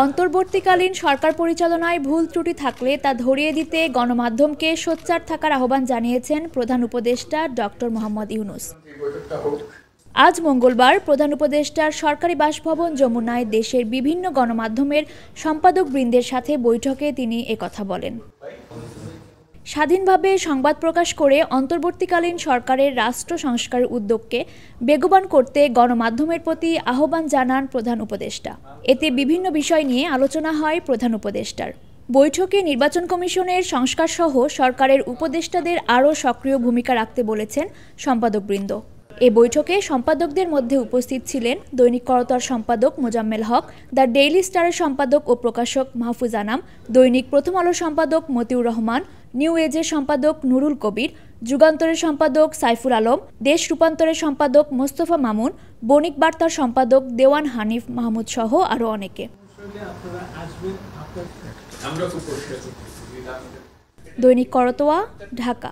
অন্তর্বর্তীকালীন সরকার পরিচালনায় ভুল ত্রুটি থাকলে তা ধরিয়ে দিতে গণমাধ্যমকে সোচ্চার থাকার আহ্বান জানিয়েছেন প্রধান উপদেষ্টা ডক্টর মোহাম্মদ ইউনূস। আজ মঙ্গলবার প্রধান উপদেষ্টার সরকারি বাসভবন যমুনায় দেশের বিভিন্ন গণমাধ্যমের সম্পাদকবৃন্দের সাথে বৈঠকে তিনি একথা বলেন। স্বাধীনভাবে সংবাদ প্রকাশ করে অন্তর্বর্তীকালীন সরকারের রাষ্ট্র সংস্কারের উদ্যোগকে বেগবান করতে গণমাধ্যমের প্রতি আহ্বান জানান প্রধান উপদেষ্টা। এতে বিভিন্ন বিষয় নিয়ে আলোচনা হয় প্রধান উপদেষ্টার। বৈঠকে নির্বাচন কমিশনের সংস্কারসহ সরকারের উপদেষ্টাদের আরও সক্রিয় ভূমিকা রাখতে বলেছেন সম্পাদকবৃন্দ। এ বৈঠকে সম্পাদকদের মধ্যে উপস্থিত ছিলেন দৈনিক করতোয়ার সম্পাদক মোজাম্মেল হক, দ্য ডেইলি স্টারের সম্পাদক ও প্রকাশক মাহফুজ আনাম, দৈনিক প্রথম আলোর সম্পাদক মতিউর রহমান, নিউ এজের সম্পাদক নুরুল কবির, যুগান্তরের সম্পাদক সাইফুল আলম, দেশ রূপান্তরের সম্পাদক মোস্তফা মামুন, বণিক বার্তার সম্পাদক দেওয়ান হানিফ মাহমুদ সহ আরও অনেকে। দৈনিক করতোয়া, ঢাকা।